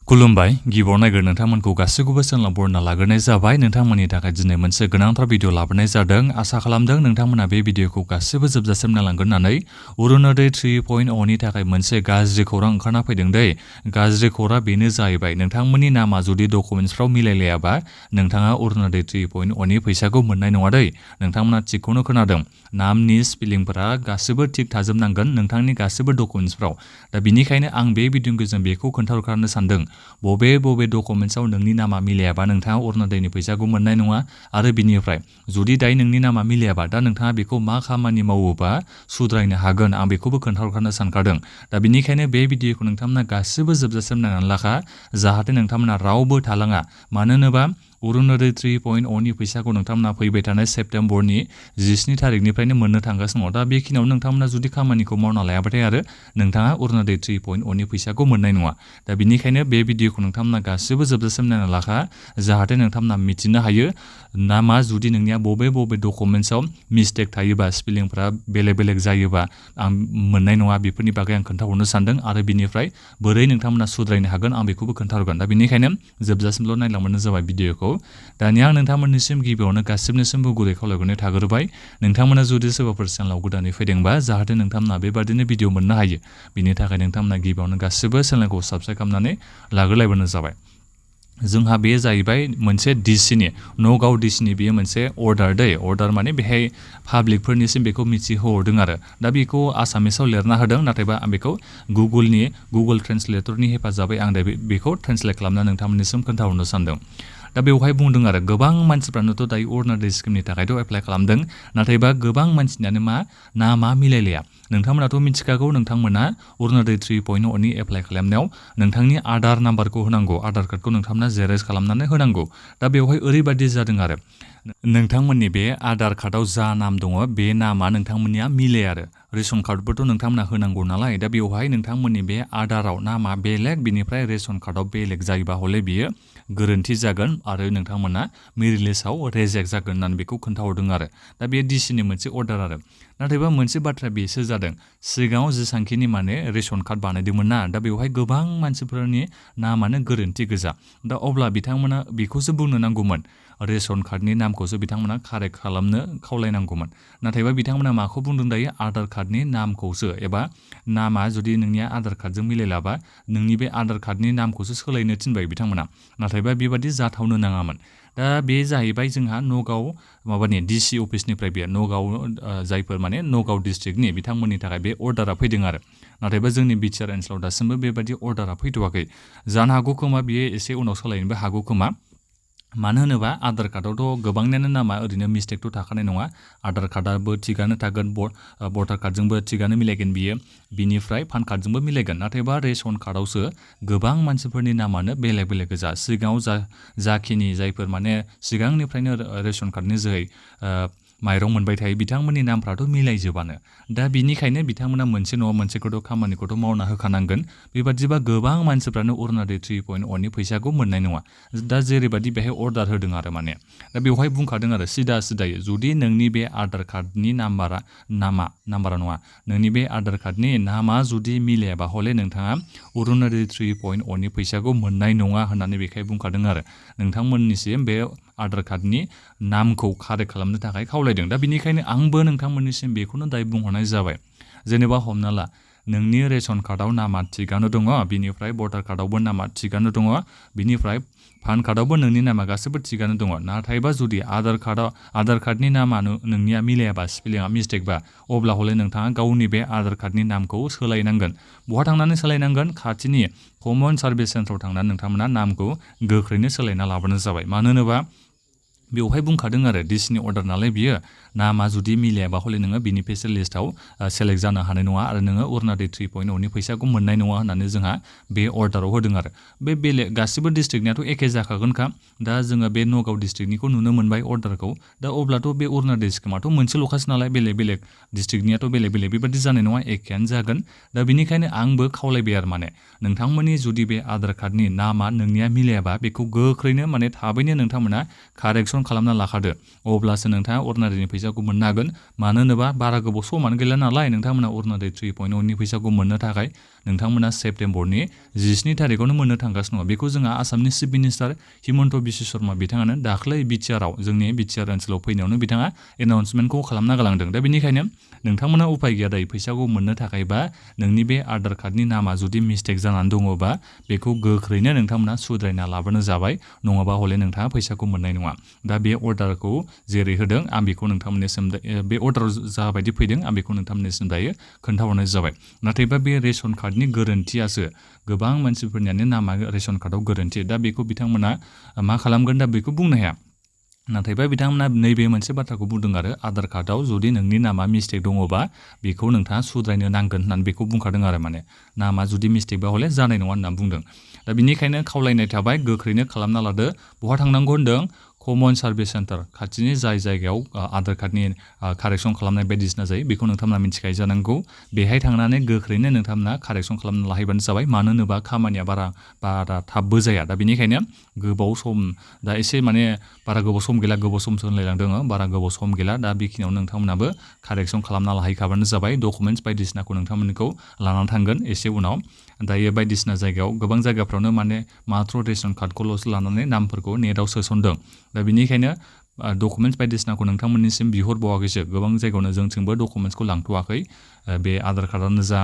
खुलुमबाय गिबियाव नायग्रो नोंथांमोनखौ गासैखौबो चेनेलाव बरायना लाग्रोनाय जाबाय। नोंथांमोननि थाखाय दिनै मोनसे गोनांथार भिडिअ लाबोनाय जादों। आसा खालामदों नोंथांमोना बे भिडिअखौ गासिबो जोबजासिम नायलांगोन होननानै। अरुणोदय 3.0 नि थाखाय मोनसे गाज्रि खौरां ओंखारना फैदों दै। गाज्रि खौरां बेनो जाहैबाय नोंथांमोननि नामा जुदि डकुमेन्ट्सफ्राव मिलायलायाबा नोंथाङा अरुणोदय 3.0 नि फैसाखौ मोननाय नङा दै। नोंथांमोना थिगखौनो खोनादों। नामनि स्पेलिंफोरा गासिबो थिग थाजोबनांगोन नोंथांनि गासिबो डकुमेन्ट्सफ्राव। दा बिनिखायनो आं बे भिडिअनि गेजेरजों बेखौ खोन्थाहरखानो सानदों। बबे डकुमेन्ट्सआव नोंनि नामा मिलायाबा नोंथाङा अरुणोदयनि फैसाखौ मोननाय नङा आरो बिनिफ्राय जुदि दायो नोंनि नामा मिलायाबा दा नोंथाङा बेखौ मा खामानि मावोबा सुद्रायनो हागोन आं बेखौबो खोन्थाहरखानो सानखादों। दा बिनिखायनो बे भिडिअखौ नोंथांमोना गासिबो जोबजासिम नायनानै लाखा जाहाथे नोंथांमोना रावबो थालाङा। मानो होनोबा अरुणोदय 3.0 नि फैसाखौ नोंथांमोना फैबाय थानाय सेप्तेम्बरनि 17 थारिखनिफ्रायनो मोननो थांगासिनो दङ। दा बेखिनियाव नोंथांमोना जुदि खामानिखौ मावना लायाबाथाय आरो नोंथाङा अरुणोदय 3.0 नि फैसाखौ मोननाय नङा। दा बिनिखायनो बे भिडिअखौ नोंथांमोना गासिबो जोबजासिम नायना लाखा जाहाथे नोंथांमोना मिथिनो हायो नामा जुदि नोंनिया बबे डकुमेन्ट्सआव मिस्टेक थायोबा स्पेलिंफ्रा बेलेग जायोबा आं मोननाय नङा बेफोरनि बागै आं खोन्थाहरनो सानदों आरो बिनिफ्राय बोरै नोंथांमोना सुद्रायनो हागोन आं बेखौबो खोन्थाहरगोन। दा बिनिखायनो जोबजासिमल' नायलांबानो जाबाय भिडिअखौ। दानिया आं नोंथांमोननिसिम गिबियावनो गासिबनिसिमबो गुरै खावलायहरनाय थाग्रोबाय। नोंथांमोना जुदि सोरबाफोर चेनेलाव गोदानै फैदोंबा जाहाथे नोंथांमोना बेबादिनो भिडिअ मोननो हायो बिनि थाखाय नोंथांमोना गिबियावनो गासिबो चेनेलखौ साबस्क्राइब खालामनानै लाग्रोलायबानो जाबाय। जोंहा बे जाहैबाय मोनसे डिसिनि नगाव डिसिनि बेयो मोनसे अर्डार दै। अर्डार माने बेहाय पाब्लिकफोरनिसिम बेखौ मिथिहोहरदों आरो दा बेखौ आसामिसाव लिरना होदों नाथायबा आं बेखौ गुगोल ट्रेन्सलेटरनि हेफाजाबै आं दा बेखौ ट्रेन्सलेट खालामना नोंथांमोननिसिम खोन्थाहरनो सानदों। दा बेवहाय बुंदों आरो गोबां मानसिफ्रानोथ' दायो अरुणोदय स्किमनि थाखायथ' एप्लाइ खालामदों नाथायबा गोबां मानसिनियानो नामा मिलायलाया। नोंथांमोनाथ' मिथिखागौ नोंथांमोना अरुणोदय 3.0 नि एप्लाइ खालामनायाव नोंथांनि आधार नाम्बारखौ होनांगौ आधार कार्डखौ नोंथांमोना जेरक्स खालामनानै होनांगौ। दा बेवहाय ओरैबायदि जादों आरो नोंथांमोननि बे आधार कार्डआव जा नाम दङ बे नामा नोंथांमोननिया मिलाया आरो रेशन कार्डबोथ' नोंथांमोना होनांगौ नालाय। दा बेवहाय नोंथांमोननि बे आधाराव नामा बेलेग बिनिफ्राय रेशन कार्डआव बेलेग जायोबा हले बियो गोरोन्थि जागोन आरो नोंथांमोना मेरिट लिस्टआव रेजेक्ट जागोन होननानै बेखौ खोन्थाहरदों आरो दा बे डिसिनि मोनसे अर्डार आरो नाथायबा मोनसे बाथ्रा बेसो जादों सिगाङाव जेसांखिनि रेशन कार्ड बानायदोंमोन ना दा बेवहाय गोबां मानसिफोरनि नामानो गोरोन्थि गोजा। दा अब्ला बिथांमोना बेखौसो बुंनो नांगौमोन रेशन कार्डनि नामखौसो बिथांमोना कारेक्ट खालामनो खावलायनांगौमोन। नाथायबा बिथांमोना माखौ बुंदों दायो आधार कार्डनि नामखौसो एबा नामा जुदि नोंनिया आधार कार्डजों मिलायलाबा नोंनि बे आधार कार्डनि नामखौसो सोलायनो थिनबाय बिथांमोना। नाथायबा बेबादि जाथावनो नाङामोन। दा बे जाहैबाय जोंहा नगाव डिसि अफिसनिफ्राय बे नगाव जायफोर नगाव डिस्ट्रिक्टनि बिथांमोननि थाखाय बे अर्डारा फैदों आरो नाथायबा जोंनि बिटिआर ओनसोलाव दासिमबो बेबादि अर्डारा फैथ'वाखै। जानो हागौ खोमा बियो एसे उनाव सोलायनोबो हागौ खोमा। मानो होनोबा आधार कार्डआवथ' गोबांनियानो नामा ओरैनो मिस्टेकथ' थाखानाय नङा। आधार कार्डआबो थिगानो थागोन भटार कार्डजोंबो थिगानो मिलायगोन बियो बिनिफ्राय पान कार्डजोंबो मिलायगोन। नाथायबा रेशन कार्डआवसो गोबां मानसिफोरनि नामानो बेलेग गोजा। सिगाङाव जाखिनि जायफोर सिगांनिफ्रायनो रेशन कार्डनि जोहै माइरं मोनबाय थायो बिथांमोननि नामफ्राथ' मिलायजोबानो। दा बिनिखायनो बिथांमोना मोनसे नङा मोनसेखौथ' खामानिखौथ' मावना होखानांगोन। बेबादिबा गोबां मानसिफ्रानो अरुणोदय 3.0 नि फैसाखौ मोननाय नङा। दा जेरैबायदि बेहाय अर्डार होदों आरो दा बेवहाय बुंखादों आरो सिदायै जुदि नोंनि बे आधार कार्डनि नाम्बारा नङा नोंनि बे आधार कार्डनि नामा जुदि मिलायाबा हले नोंथाङा अरुणोदय 3.0 नि फैसाखौ मोननाय नङा होननानै बेखाय बुंखादों आरो नोंथांमोननिसिम बे आधार कार्डनि नामखौ कारेक्ट खालामनो थाखाय खावलायदों। दा बिनिखायनो आंबो नोंथांमोननिसिम बेखौनो दायो बुंहरनाय जाबाय। जेनेबा हमना ला नोंनि रेशन कार्डआव नामा थिगानो दङ बिनिफ्राय भटार कार्डआवबो नामा थिगानो दङ बिनिफ्राय पान कार्डआवबो नोंनि नामा गासैबो थिगानो दङ। नाथायबा जुदि आधार कार्डनि नामा नोंनिया मिलायाबा स्पेलिंआ मिस्टेकबा अब्ला हले नोंथाङा गावनि बे आधार कार्डनि नामखौ सोलायनांगोन। बहा थांनानै सोलायनांगोन खाथिनि कमन सार्भिस सेन्टाराव थांनानै नोंथांमोना नामखौ गोख्रैनो सोलायना लाबानो जाबाय। मानो होनोबा बेवहाय बुंखादों आरो डिसिनि अर्डार नालाय बियो नामा जुदि मिलायाबा हले नोङो बेनिफिसियारि लिस्टआव सेलेक्ट जानो हानाय नङा आरो नोङो अरुणोदय 3.0 नि फैसाखौ मोननाय नङा होननानै जोंहा बे अर्डाराव होदों आरो बे बेलेग गासिबो डिस्ट्रिक्टनियाथ' एखे जाखागोनखा। दा जोङो बे नगाव डिस्ट्रिक्टनिखौ नुनो मोनबाय अर्डारखौ। दा अब्लाथ' बे अरुणोदय स्किमाथ' मोनसेल'खासो नालाय बेलेग डिस्ट्रिक्टनियाथ' बेलेग बेबादि जानाय नङा एखेयानो जागोन। दा बिनिखायनो आंबो खावलायबाय आरो नोंथांमोननि जुदि बे आधार कार्डनि नामा नोंनिया मिलायाबा बेखौ गोख्रैनो थाबैनो नोंथांमोना कारेक्सन खालामना लाखादो अब्लासो नोंथाङा अरुणोदयनि फैसा फैसाखौ मोननो हागोन मानो होनोबा बारा गोबाव समानो गैला नालाय नोंथांमोना अरुणोदय 3.0 नि फैसाखौ मोननो थाखाय नोंथांमोना सेप्तेम्बरनि 17 थारिखआवनो मोननो थांगासिनो दङ बेखौ जोंहा आसामनि चिफ मिनिस्टार हिमन्त बिश्व शर्मा बिथाङानो दाख्लै बिटिआरआव जोंनि बिटिआर ओनसोलाव फैनायावनो बिथाङा एनाउन्समेन्टखौ खालामना गालांदों दा बेनिखायनो नोंथांमोना उपाय गैया दायो फैसाखौ मोननो थाखाय बा नोंनि बे आधार कार्डनि नामा जुदि मिस्टेक जानानै दङबा बेखौ गोख्रैनो नोंथांमोना सुद्रायना लाबोनो जाबाय नङाबा हले नोंथाङा फैसाखौ मोननाय नङा दा बे अर्डारखौ जेरै होदों आं बेखौ नोंथांमोननिसिम बे अर्डार जाबायदि फैदों आं बेखौ नोंथांमोननिसिम दायो खोन्थाहरनाय जाबाय नाथायबा बे रेशन कार्डनि गोरोन्थियासो गोबां मानसिफोरनियानो नामा रेशन कार्डआव गोरोन्थि दा बेखौ बिथांमोना मा खालामगोन दा बेखौ बुंनो हाया नाथायबा बिथांमोना नैबे मोनसे बाथ्राखौ बुंदों आरो आधार कार्डआव जुदि नोंनि नामा मिस्टेक दङबा बेखौ नोंथाङा सुद्रायनो नांगोन होननानै बेखौ बुंखादों आरो माने नामा जुदि मिस्टेकबा हले जानाय नङा होननानै बुंदों दा बिनिखायनो खावलायनाय थाबाय गोख्रैनो खालामना लादो बहा थांनांगौ होनदों कमन सार्भिस सेन्टार खाथिनि जाय जायगायाव आधार कार्डनि कारेक्सन खालामनाय बायदिसिना जायो बेखौ नोंथांमोना मिथिखायो जानांगौ बेहाय थांनानै गोख्रैनो नोंथांमोना कारेक्सन खालामना लाहैबानो जाबाय मानो होनोबा खामानिया बारा थाबबो जाया दा बेनिखायनो गोबाव सम दा एसे माने बारा गोबाव सम गैला गोबाव समसो होनलायलांदों बारा गोबाव सम गैला दा बेखिनियाव नोंथांमोनाबो कारेक्सन खालामना लाहैखाबानो जाबाय डकुमेन्टस बायदिसिनाखौ नोंथांमोनखौ लानानै थांगोन एसे उनाव दायो बायदिसिना जायगायाव गोबां जायगाफ्रावनो माने माथ्र रेशन कार्डखौल'सो लानानै नामफोरखौ नेटआव सोसनदों दा बेनिखायनो डकुमेन्टस बायदिसिनाखौ नोंथांमोननिसिम बिहरबावाखैसो गोबां जायगायावनो जोंथिंबो डकुमेन्टसखौ लांथ'वाखै बे आधार कार्डआनो जा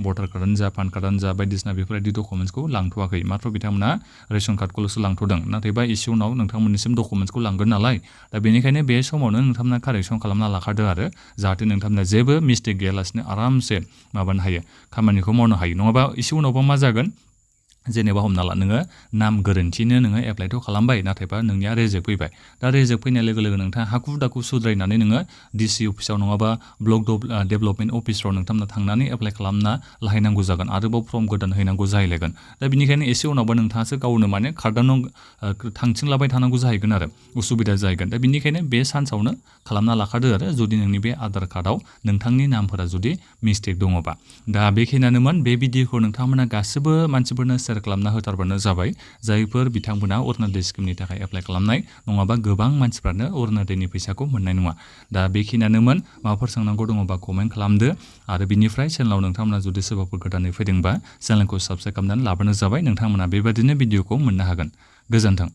भटार कार्डआनो जा पान कार्डआनो जा बायदिसिना बेफोरबायदि डकुमेन्टसखौ लांथ'वाखै माथ्र बिथांमोना रेशन कार्डखौल'सो लांथ'दों नाथायबा एसे उनाव नोंथांमोननिसिम डकुमेन्टसखौ लांगोन नालाय दा बेनिखायनो बे समावनो नोंथांमोना कारेक्सन खालामना लाखादो आरो जाहाथे नोंथांमोना जेबो मिस्टेक गैयालासिनो आरामसे माबानो हायो खामानिखौ मावनो हायो नङाबा एसे उनावबा मा जागोन जेनेबा हमना ला नोङो नाम गोरोन्थिनो नोङो एप्लाइथ' खालामबाय नाथायबा नोंनिया रेजेक्ट फैबाय दा रेजेक्ट फैनाय लोगो लोगो नोंथाङा हाखु दाखु सुद्रायनानै नोङो डिसि अफिसाव नङाबा ब्लक डेभेलपमेन्ट अफिसफ्राव नोंथांमोना थांनानै एप्लाइ खालामना लाहैनांगौ जागोन आरोबाव फर्म गोदान हैनांगौ जाहैलायगोन दा बेनिखायनो एसे उनावबा नोंथाङासो गावनो माने कार्डआवनो थांथिंलाबाय थानांगौ जाहैगोन आरो उसुबिदा जाहैगोन दा बेनिखायनो बे सान्सावनो खालामना लाखादो आरो जुदि नोंनि बे आधार कार्डआव नोंथांनि नामफोरा जुदि मिस्टेक दङबा दा बेखिनियानोमोन बे भिडिअखौ नोंथांमोना गासिबो मानसिफोरनो शेयार खालामना होथारबानो जाबाय जायफोर बिथांमोना अरुणोदय स्किमनि थाखाय एप्लाइ खालामनाय नङाबा गोबां मानसिफ्रानो अरुणोदयनि फैसाखौ मोननाय नङा दा बेखिनियानोमोन माबाफोर सोंनांगौ दङबा कमेन्ट खालामदो आरो बिनिफ्राय चेनेलाव नोंथांमोना जुदि सोरबाफोर गोदानै फैदोंबा चेनेलखौ साबस्क्राइब खालामनानै लाबोनो जाबाय नोंथांमोना बेबायदिनो भिडिअखौ मोननो हागोन गोजोन्थों।